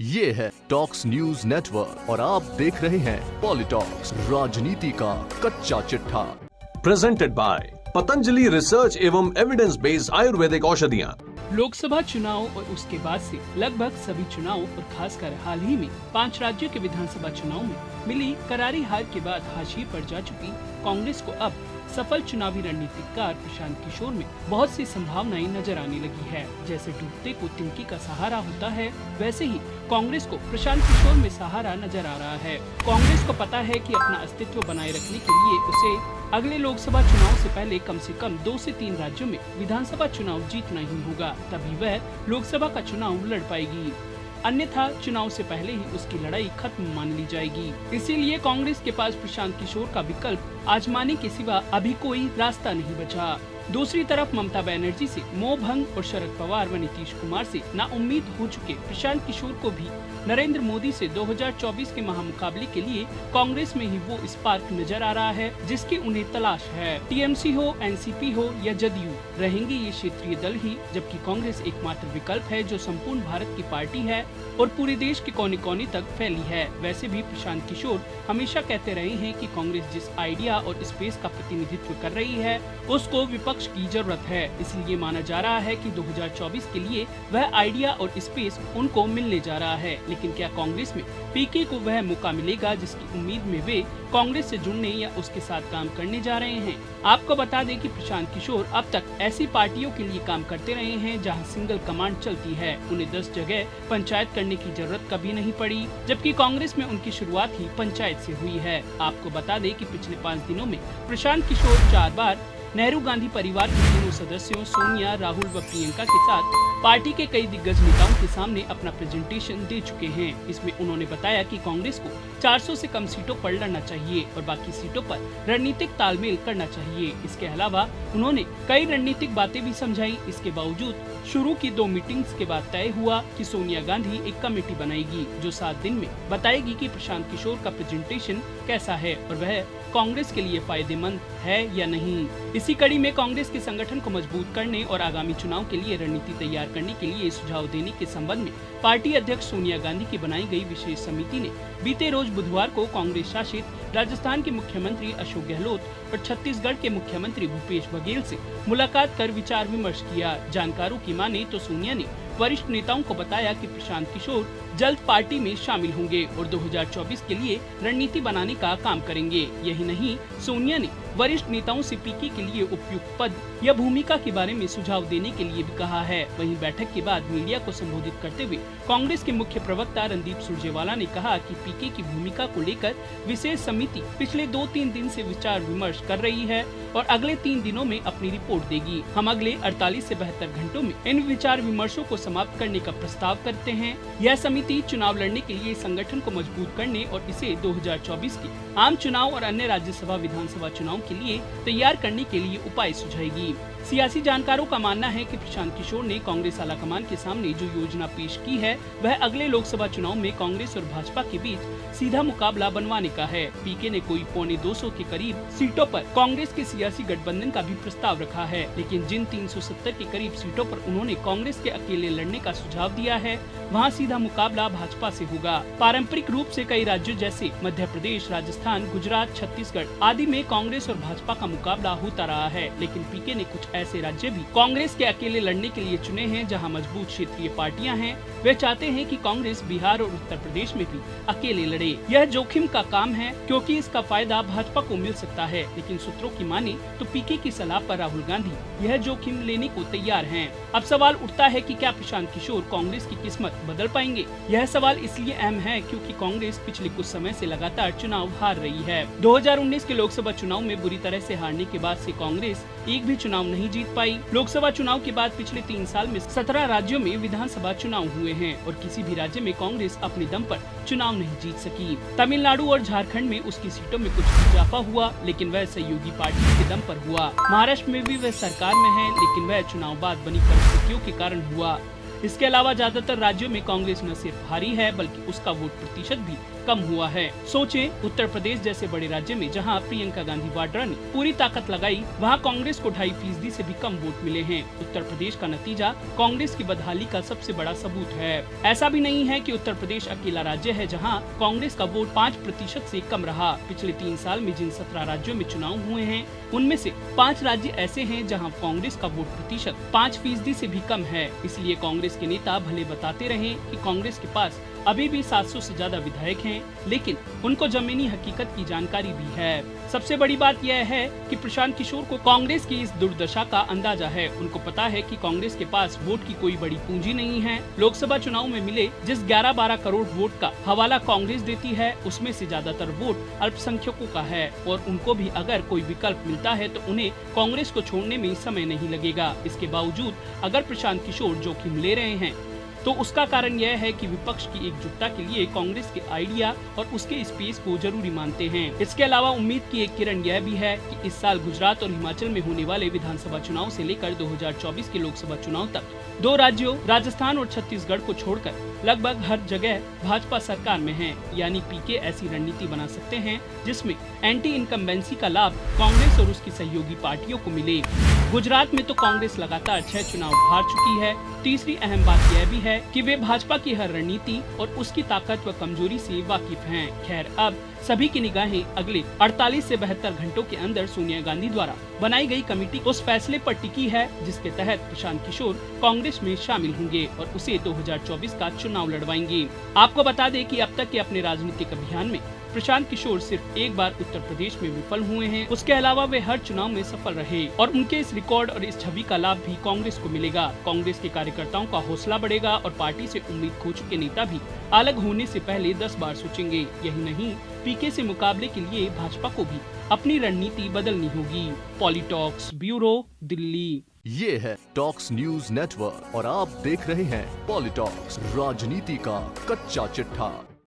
ये है talks news network और आप देख रहे हैं पॉलिटॉक्स, राजनीति का कच्चा चिट्ठा। प्रेजेंटेड बाय पतंजलि रिसर्च एवं एविडेंस बेस्ड आयुर्वेदिक औषधियाँ। लोकसभा चुनाव और उसके बाद से लगभग सभी चुनाव और खासकर हाल ही में 5 राज्यों के विधानसभा चुनाव में मिली करारी हार के बाद हाशिए पर जा चुकी कांग्रेस को अब सफल चुनावी रणनीतिकार प्रशांत किशोर में बहुत सी संभावनाएं नजर आने लगी है। जैसे डूबते को तिनकी का सहारा होता है, वैसे ही कांग्रेस को प्रशांत किशोर में सहारा नजर आ रहा है। कांग्रेस को पता है कि अपना अस्तित्व बनाए रखने के लिए उसे अगले लोकसभा चुनाव से पहले कम से कम 2 से 3 राज्यों में विधानसभा चुनाव जीतना ही होगा, तभी वह लोकसभा का चुनाव लड़ पाएगी। अन्यथा चुनाव से पहले ही उसकी लड़ाई खत्म मान ली जाएगी। इसीलिए कांग्रेस के पास प्रशांत किशोर का विकल्प आजमाने के सिवा अभी कोई रास्ता नहीं बचा। दूसरी तरफ ममता बनर्जी से मोह भंग और शरद पवार व नीतीश कुमार से नाउम्मीद हो चुके प्रशांत किशोर को भी नरेंद्र मोदी से 2024 के महामुकाबले के लिए कांग्रेस में ही वो स्पार्क नजर आ रहा है जिसकी उन्हें तलाश है। टीएमसी हो, एनसीपी हो या जदयू, रहेंगे ये क्षेत्रीय दल ही, जबकि कांग्रेस एकमात्र विकल्प है जो संपूर्ण भारत की पार्टी है और पूरे देश के कोने कोने तक फैली है। वैसे भी प्रशांत किशोर हमेशा कहते रहे हैं कि कांग्रेस जिस आइडिया और स्पेस का प्रतिनिधित्व कर रही है उसको विपक्ष की जरूरत है। इसलिए माना जा रहा है कि 2024 के लिए वह आइडिया और स्पेस उनको मिलने जा रहा है। लेकिन क्या कांग्रेस में पीके को वह मौका मिलेगा जिसकी उम्मीद में वे कांग्रेस से जुड़ने या उसके साथ काम करने जा रहे हैं? आपको बता दें कि प्रशांत किशोर अब तक ऐसी पार्टियों के लिए काम करते रहे हैं जहां सिंगल कमांड चलती है। उन्हें 10 जगह पंचायत करने की जरूरत कभी नहीं पड़ी, जबकि कांग्रेस में उनकी शुरुआत ही पंचायत से हुई है। आपको बता दें कि पिछले 5 दिनों में प्रशांत किशोर 4 बार नेहरू गांधी परिवार के तीनों सदस्यों सोनिया, राहुल व प्रियंका के साथ पार्टी के कई दिग्गज नेताओं के सामने अपना प्रेजेंटेशन दे चुके हैं। इसमें उन्होंने बताया कि कांग्रेस को 400 से कम सीटों पर लड़ना चाहिए और बाकी सीटों पर रणनीतिक तालमेल करना चाहिए। इसके अलावा उन्होंने कई रणनीतिक बातें भी समझाई। इसके बावजूद शुरू की 2 मीटिंग्स के बाद तय हुआ कि सोनिया गांधी एक कमेटी बनाएगी जो 7 दिन में बताएगी कि प्रशांत किशोर का प्रेजेंटेशन कैसा है और वह कांग्रेस के लिए फायदेमंद है या नहीं। इसी कड़ी में कांग्रेस के संगठन को मजबूत करने और आगामी चुनाव के लिए रणनीति तैयार करने के लिए सुझाव देने के संबंध में पार्टी अध्यक्ष सोनिया गांधी की बनाई गई विशेष समिति ने बीते रोज बुधवार को कांग्रेस शासित राजस्थान के मुख्यमंत्री अशोक गहलोत और छत्तीसगढ़ के मुख्यमंत्री भूपेश बघेल से मुलाकात कर विचार विमर्श किया। जानकारों की माने तो सोनिया ने वरिष्ठ नेताओं को बताया कि प्रशांत किशोर जल्द पार्टी में शामिल होंगे और 2024 के लिए रणनीति बनाने का काम करेंगे। यही नहीं, सोनिया ने वरिष्ठ नेताओं से पीके के लिए उपयुक्त पद या भूमिका के बारे में सुझाव देने के लिए भी कहा है। वहीं बैठक के बाद मीडिया को संबोधित करते हुए कांग्रेस के मुख्य प्रवक्ता रणदीप सुरजेवाला ने कहा कि पीके की भूमिका को लेकर विशेष समिति पिछले 2-3 दिन से विचार विमर्श कर रही है और अगले 3 दिनों में अपनी रिपोर्ट देगी। हम अगले 48 से 72 घंटों में इन विचार विमर्शों को समाप्त करने का प्रस्ताव करते हैं। यह समिति चुनाव लड़ने के लिए संगठन को मजबूत करने और इसे 2024 के आम चुनाव और अन्य राज्यसभा विधानसभा चुनाव के लिए तैयार करने के लिए उपाय सुझाएगी। सियासी जानकारों का मानना है कि प्रशांत किशोर ने कांग्रेस आलाकमान के सामने जो योजना पेश की है वह अगले लोकसभा चुनाव में कांग्रेस और भाजपा के बीच सीधा मुकाबला बनवाने का है। पीके ने कोई 250 के करीब सीटों पर कांग्रेस के सियासी गठबंधन का भी प्रस्ताव रखा है, लेकिन जिन 370 के करीब सीटों पर उन्होंने कांग्रेस के अकेले लड़ने का सुझाव दिया है वहाँ सीधा मुकाबला भाजपा से होगा। पारंपरिक रूप से कई राज्यों जैसे मध्य प्रदेश, राजस्थान, गुजरात, छत्तीसगढ़ आदि में कांग्रेस और भाजपा का मुकाबला होता रहा है, लेकिन पीके ने कुछ ऐसे राज्य भी कांग्रेस के अकेले लड़ने के लिए चुने हैं जहां मजबूत क्षेत्रीय पार्टियां हैं। वे चाहते हैं कि कांग्रेस बिहार और उत्तर प्रदेश में भी अकेले लड़े। यह जोखिम का काम है क्योंकि इसका फायदा भाजपा को मिल सकता है, लेकिन सूत्रों की माने तो पीके की सलाह पर राहुल गांधी यह जोखिम लेने को तैयार हैं। अब सवाल उठता है कि क्या प्रशांत किशोर कांग्रेस की किस्मत बदल पाएंगे? यह सवाल इसलिए अहम है क्योंकि कांग्रेस पिछले कुछ समय से लगातार चुनाव हार रही है। 2019 के लोकसभा चुनाव में बुरी तरह से हारने के बाद से कांग्रेस एक भी चुनाव नहीं जीत पाई। लोकसभा चुनाव के बाद पिछले 3 साल में 17 राज्यों में विधानसभा चुनाव हुए हैं और किसी भी राज्य में कांग्रेस अपने दम पर चुनाव नहीं जीत सकी। तमिलनाडु और झारखंड में उसकी सीटों में कुछ इजाफा हुआ, लेकिन वह सहयोगी पार्टी के दम पर हुआ। महाराष्ट्र में भी वह सरकार में है, लेकिन वह चुनाव बाद बनी परिस्थितियों के कारण हुआ। इसके अलावा ज्यादातर राज्यों में कांग्रेस न सिर्फ हारी है बल्कि उसका वोट प्रतिशत भी कम हुआ है। सोचें, उत्तर प्रदेश जैसे बड़े राज्य में जहां प्रियंका गांधी वाड्रा ने पूरी ताकत लगाई, वहां कांग्रेस को 2.5% से भी कम वोट मिले हैं। उत्तर प्रदेश का नतीजा कांग्रेस की बदहाली का सबसे बड़ा सबूत है। ऐसा भी नहीं है कि उत्तर प्रदेश अकेला राज्य है जहां कांग्रेस का वोट 5% से कम रहा। पिछले 3 साल में जिन 17 राज्यों में चुनाव हुए हैं, उनमें से 5 राज्य ऐसे हैं जहां कांग्रेस का वोट प्रतिशत 5% से भी कम है। इसलिए कांग्रेस के नेता भले बताते रहे कि कांग्रेस के पास अभी भी 700 से ज्यादा विधायक हैं, लेकिन उनको जमीनी हकीकत की जानकारी भी है। सबसे बड़ी बात यह है कि प्रशांत किशोर को कांग्रेस की इस दुर्दशा का अंदाजा है। उनको पता है कि कांग्रेस के पास वोट की कोई बड़ी पूंजी नहीं है। लोकसभा चुनाव में मिले जिस 11-12 करोड़ वोट का हवाला कांग्रेस देती है, उसमें से ज्यादातर वोट अल्पसंख्यकों का है और उनको भी अगर कोई विकल्प मिलता है तो उन्हें कांग्रेस को छोड़ने में समय नहीं लगेगा। इसके बावजूद अगर प्रशांत किशोर जोखिम ले रहे हैं तो उसका कारण यह है कि विपक्ष की एकजुटता के लिए कांग्रेस के आइडिया और उसके स्पेस को जरूरी मानते हैं। इसके अलावा उम्मीद की एक किरण यह भी है कि इस साल गुजरात और हिमाचल में होने वाले विधानसभा चुनाव से लेकर 2024 के लोकसभा चुनाव तक 2 राज्यों राजस्थान और छत्तीसगढ़ को छोड़कर लगभग हर जगह भाजपा सरकार में है। यानी पीके ऐसी रणनीति बना सकते हैं जिसमें एंटी इनकम्बेंसी का लाभ कांग्रेस और उसकी सहयोगी पार्टियों को मिले। गुजरात में तो कांग्रेस लगातार 6 चुनाव हार चुकी है। तीसरी अहम बात यह भी है कि वे भाजपा की हर रणनीति और उसकी ताकत व कमजोरी से वाकिफ हैं। खैर, अब सभी की निगाहें अगले 48 से 72 घंटों के अंदर सोनिया गांधी द्वारा बनाई गई कमेटी उस फैसले पर टिकी है जिसके तहत प्रशांत किशोर कांग्रेस में शामिल होंगे और उसे 2024 का चुनाव लड़वाएंगे। आपको बता दें कि अब तक के अपने राजनीतिक अभियान में प्रशांत किशोर सिर्फ एक बार उत्तर प्रदेश में विफल हुए हैं। उसके अलावा वे हर चुनाव में सफल रहे और उनके इस रिकॉर्ड और इस छवि का लाभ भी कांग्रेस को मिलेगा। कांग्रेस के कार्यकर्ताओं का हौसला बढ़ेगा और पार्टी से उम्मीद खो चुके नेता भी अलग होने से पहले 10 बार सोचेंगे। यही नहीं, पीके से मुकाबले के लिए भाजपा को भी अपनी रणनीति बदलनी होगी। पॉलिटॉक्स ब्यूरो, दिल्ली। ये है टॉक्स न्यूज नेटवर्क और आप देख रहे हैं पॉलिटॉक्स, राजनीति का कच्चा चिट्ठा।